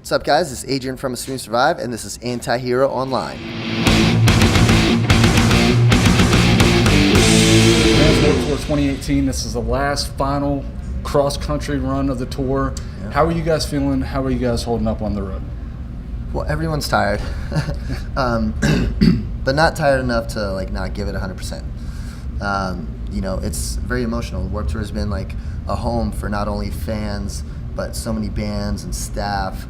What's up, guys? This is Adrian from Assume Survive, and this is Antihero Online. World Tour 2018. This is the last final cross-country run of the tour. Yeah. How are you guys feeling? How are you guys holding up on the road? Well, everyone's tired, but not tired enough to not give it 100%. It's very emotional. Warped Tour has been like a home for not only fans but so many bands and staff.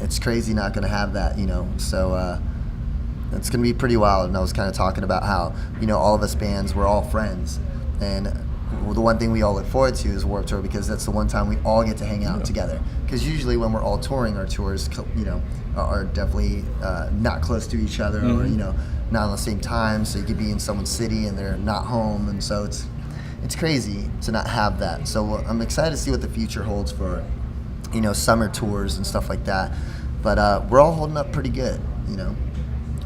It's crazy not going to have that, so it's going to be pretty wild. And I was kind of talking about how, all of us bands, we're all friends. And the one thing we all look forward to is Warped Tour, because that's the one time we all get to hang out together. Because usually when we're all touring, our tours, are definitely not close to each other, or, not on the same time. So you could be in someone's city and they're not home. And so it's crazy to not have that. So I'm excited to see what the future holds for, summer tours and stuff like that. But we're all holding up pretty good,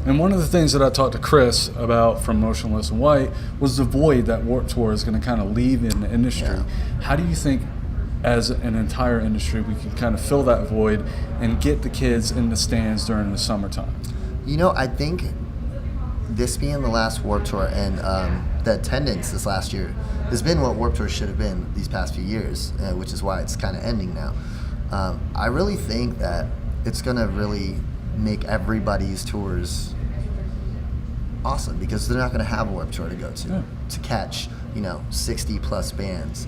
And one of the things that I talked to Chris about from Motionless in White was the void that Warped Tour is going to kind of leave in the industry. Yeah. How do you think, as an entire industry, we can kind of fill that void and get the kids in the stands during the summertime? I think this being the last Warped Tour and the attendance this last year has been what Warped Tour should have been these past few years, which is why it's kind of ending now. I really think that it's going to really make everybody's tours awesome, because they're not going to have a Warped Tour to go to catch 60 plus bands.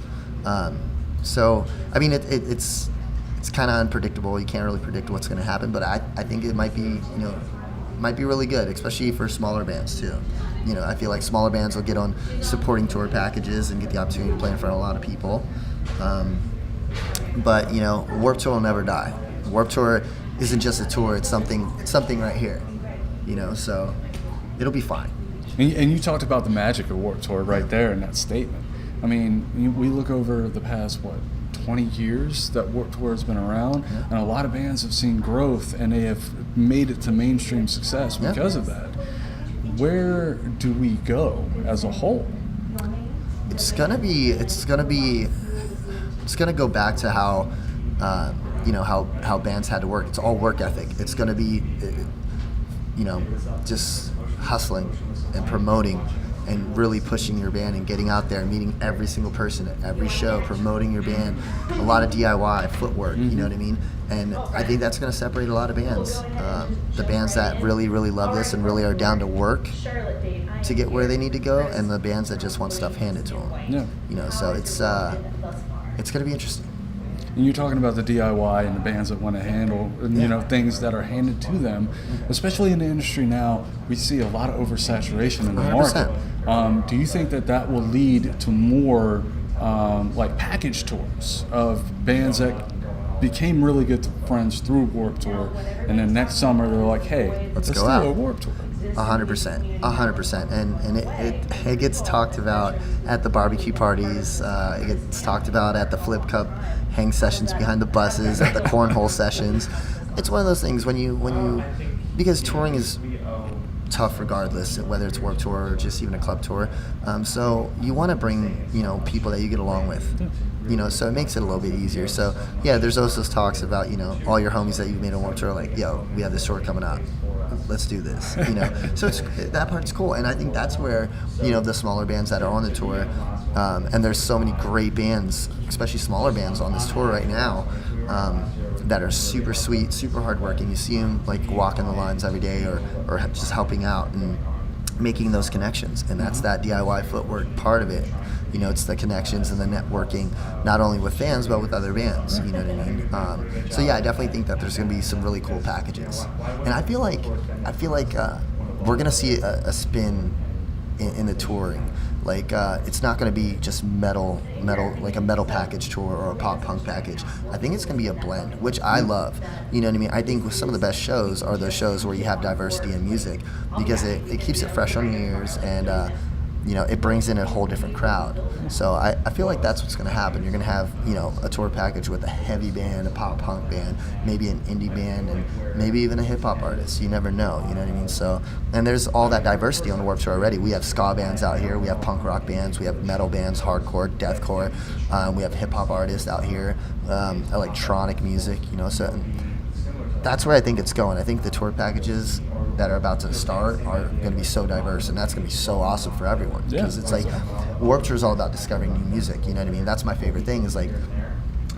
So I mean it's kind of unpredictable. You can't really predict what's going to happen, but I think it might be really good, especially for smaller bands too. I feel like smaller bands will get on supporting tour packages and get the opportunity to play in front of a lot of people. But Warped Tour will never die. Warped Tour isn't just a tour; it's something right here. So it'll be fine. And you talked about the magic of Warped Tour right there in that statement. I mean, we look over the past 20 years that Warped Tour has been around, and a lot of bands have seen growth, and they have made it to mainstream success because of that. Where do we go as a whole? It's gonna go back to how how bands had to work. It's all work ethic. It's gonna be just hustling and promoting and really pushing your band and getting out there, meeting every single person at every show, promoting your band. A lot of DIY footwork, you know what I mean? And I think that's going to separate a lot of bands. The bands that really, really love this and really are down to work to get where they need to go, and the bands that just want stuff handed to them. Yeah. So it's going to be interesting. And you're talking about the DIY and the bands that want to handle, things that are handed to them. Especially in the industry now, we see a lot of oversaturation in the 100%. Market. Do you think that will lead to more package tours of bands that became really good friends through Warped Tour, and then next summer they're like, hey, let's go out. A Warped Tour. 100%, and it gets talked about at the barbecue parties. It gets talked about at the flip cup hang sessions behind the buses, at the cornhole sessions. It's one of those things when you because touring is tough regardless, whether it's Warped Tour or just even a club tour. So you want to bring people that you get along with. So it makes it a little bit easier. So yeah, there's also those talks about all your homies that you've made on Warped Tour, like, yo, we have this tour coming up, let's do this. So that part's cool, and I think that's where the smaller bands that are on the tour, and there's so many great bands, especially smaller bands on this tour right now, that are super sweet, super hardworking. You see them walking the lines every day, or just helping out and making those connections, and that's that DIY footwork part of it. It's the connections and the networking, not only with fans but with other bands. You know what I mean? So yeah, I definitely think that there's going to be some really cool packages, and I feel like we're going to see a spin in the touring. It's not going to be just metal, like a metal package tour or a pop punk package. I think it's going to be a blend, which I love. You know what I mean? I think some of the best shows are those shows where you have diversity in music, because it keeps it fresh on your ears, and it brings in a whole different crowd. So I feel like that's what's going to happen. You're going to have, a tour package with a heavy band, a pop punk band, maybe an indie band, and maybe even a hip hop artist. You never know, you know what I mean? So, and there's all that diversity on the Warped Tour already. We have ska bands out here, we have punk rock bands, we have metal bands, hardcore, deathcore, we have hip hop artists out here, electronic music, so that's where I think it's going. I think the tour packages that are about to start are going to be so diverse, and that's going to be so awesome for everyone. Because it's like Warped Tour is all about discovering new music. You know what I mean? That's my favorite thing. Is like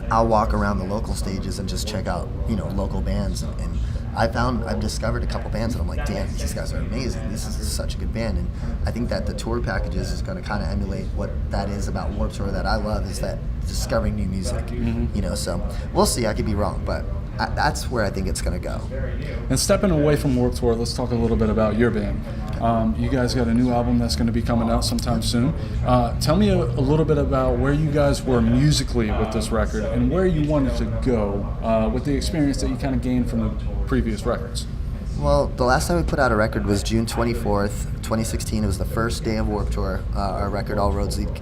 I'll walk around the local stages and just check out local bands, and I've discovered a couple bands, and I'm like, damn, these guys are amazing. This is such a good band, and I think that the tour packages is going to kind of emulate what that is about Warped Tour that I love, is that discovering new music. So we'll see. I could be wrong, but that's where I think it's going to go. And stepping away from Warped Tour, let's talk a little bit about your band. You guys got a new album that's going to be coming out sometime soon. Tell me a little bit about where you guys were musically with this record and where you wanted to go with the experience that you kind of gained from the previous records. Well, the last time we put out a record was June 24th, 2016. It was the first day of Warped Tour. Our record, All Roads Lead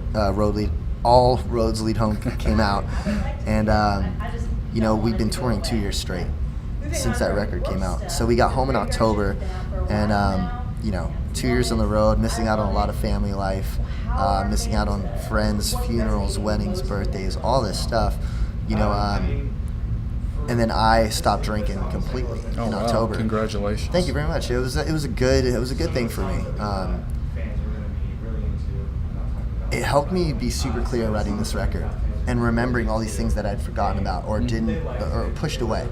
Home, came out. And, we've been touring 2 years straight since that record came out. So we got home in October, and 2 years on the road, missing out on a lot of family life, missing out on friends, funerals, weddings, birthdays, all this stuff, and then I stopped drinking completely in October. Congratulations! Thank you very much. It was a good thing for me. It helped me be super clear writing this record and remembering all these things that I'd forgotten about or pushed away.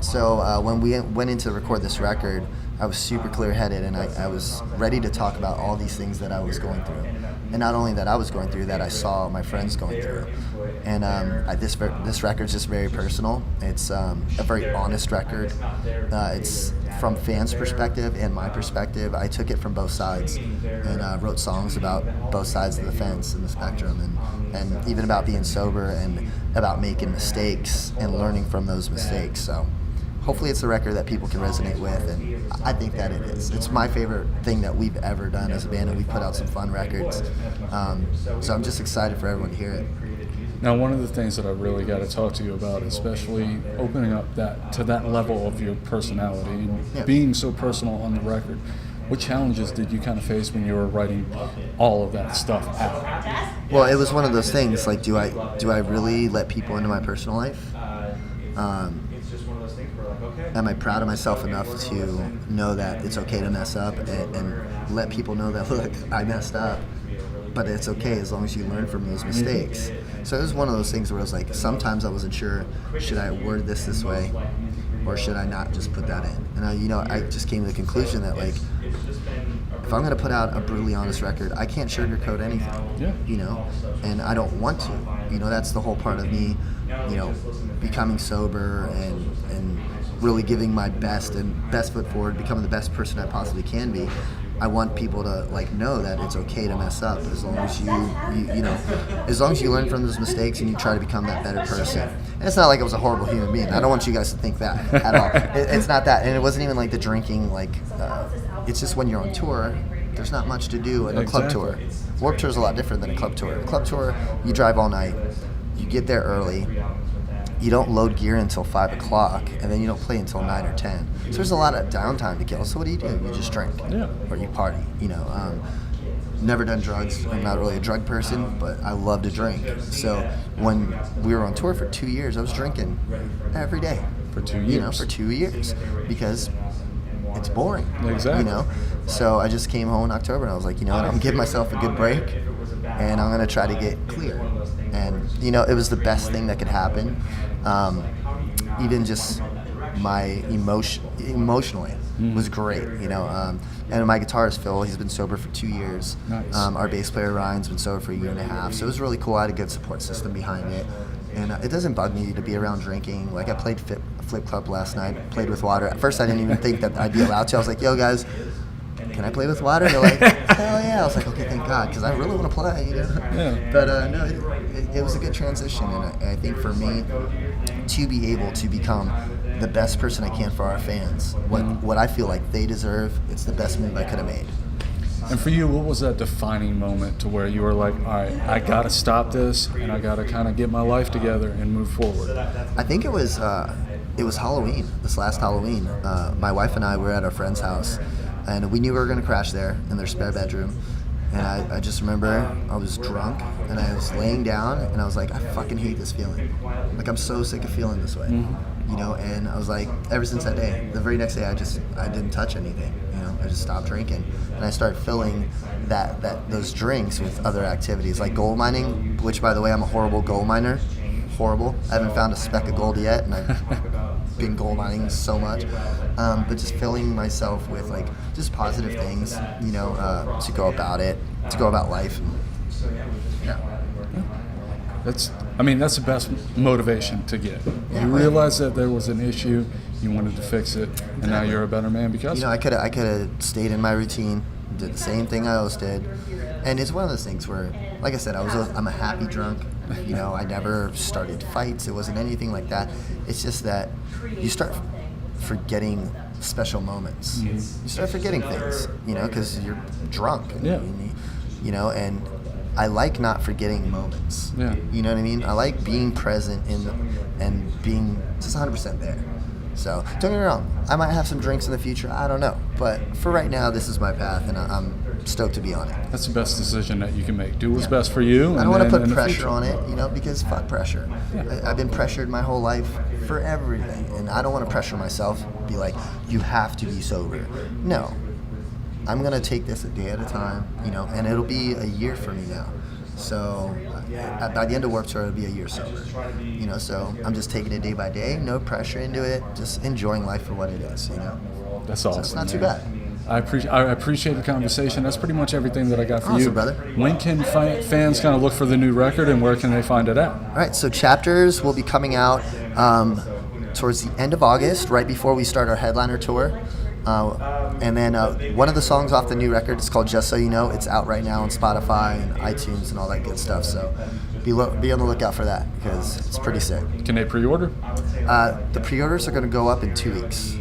So when we went in to record this record, I was super clear-headed, and I was ready to talk about all these things that I was going through. And not only that I was going through, that I saw my friends going through. And this record's just very personal. It's a very honest record. It's from fans' perspective and my perspective. I took it from both sides and wrote songs about both sides of the fence and the spectrum, and even about being sober and about making mistakes and learning from those mistakes. So hopefully it's a record that people can resonate with, and I think that it is. It's my favorite thing that we've ever done as a band, and we've put out some fun records. So I'm just excited for everyone to hear it. Now, one of the things that I really got to talk to you about, especially opening up to that level of your personality and being so personal on the record, what challenges did you kind of face when you were writing all of that stuff out? Well, it was one of those things, like, do I really let people into my personal life? Am I proud of myself enough to know that it's okay to mess up and let people know that, look, I messed up, but it's okay as long as you learn from those mistakes. So it was one of those things where I was like, sometimes I wasn't sure, should I word this way, or should I not just put that in? And I just came to the conclusion that, like, if I'm going to put out a brutally honest record, I can't sugarcoat anything, and I don't want to. That's the whole part of me, becoming sober and really giving my best foot forward, becoming the best person I possibly can be. I want people to know that it's okay to mess up as long as as long as you learn from those mistakes and you try to become that better person. And it's not like I was a horrible human being. I don't want you guys to think that at all. It's not that, and it wasn't even like the drinking. It's just when you're on tour, there's not much to do in a club tour. Warped Tour is a lot different than a club tour. A club tour, you drive all night, you get there early. You don't load gear until 5 o'clock, and then you don't play until 9 or 10. So there's a lot of downtime to kill. So what do? You just drink, or you party. Never done drugs. I'm not really a drug person, but I love to drink. So when we were on tour for 2 years, I was drinking every day. For 2 years? For 2 years, because it's boring. Exactly. So I just came home in October, and I was like, I'm going to give myself a good break, and I'm going to try to get clear. And, it was the best thing that could happen. Even just my emotionally was great, and my guitarist Phil, he's been sober for 2 years. Nice. Our bass player Ryan's been sober for 1.5 years, so it was really cool. I had a good support system behind it, and it doesn't bug me to be around drinking. Like, I played Flip Club last night, played with water. At first I didn't even think that I'd be allowed to. I was like, yo guys, can I play with water? And they're like, hell yeah. I was like, okay, thank God, because I really want to play, Yeah. But no, it was a good transition, and I think for me to be able to become the best person I can for our fans, what I feel like they deserve, it's the best move I could have made. And for you, what was that defining moment to where you were like, all right, I got to stop this, and I got to kind of get my life together and move forward? I think it was Halloween, this last Halloween. My wife and I were at our friend's house, and we knew we were going to crash there in their spare bedroom. And I just remember I was drunk, and I was laying down, and I was like, I fucking hate this feeling. Like, I'm so sick of feeling this way. you know, and I was like, ever since that day, the very next day, I didn't touch anything, you know, I just stopped drinking, and I started filling those drinks with other activities, like gold mining, which, by the way, I'm a horrible gold miner, horrible. I haven't found a speck of gold yet, and I've been gold mining so much, but just filling myself with like just positive things, you know, to go about life. That's the best motivation to get. You realized that there was an issue, you wanted to fix it, and now you're a better man because you know, I could have stayed in my routine, did the same thing I always did, and it's one of those things where, like I said, I'm a happy drunk. You know, I never started fights. It wasn't anything like that. It's just that you start forgetting special moments. You start forgetting things, you know, because you're drunk. And, you know, and I like not forgetting moments. Yeah. You know what I mean? I like being present and being just 100% there. So don't get me wrong. I might have some drinks in the future. I don't know. But for right now, this is my path, and I'm stoked to be on it. That's the best decision that you can make. Do what's best for you. I don't want to put pressure on it, you know, because fuck pressure. I've been pressured my whole life for everything, and I don't want to pressure myself, be like, you have to be sober. No. I'm going to take this a day at a time, you know, and it'll be a year for me now. So by the end of Warped Tour, it'll be a year sober, you know, so I'm just taking it day by day, no pressure into it, just enjoying life for what it is, you know. That's awesome. So it's not too bad. I appreciate the conversation. That's pretty much everything that I got for you. Awesome, brother. When can fans kind of look for the new record, and where can they find it at? All right, so Chapters will be coming out towards the end of August, right before we start our headliner tour. And then one of the songs off the new record is called Just So You Know. It's out right now on Spotify and iTunes and all that good stuff. So be on the lookout for that, because it's pretty sick. Can they pre-order? The pre-orders are going to go up in 2 weeks.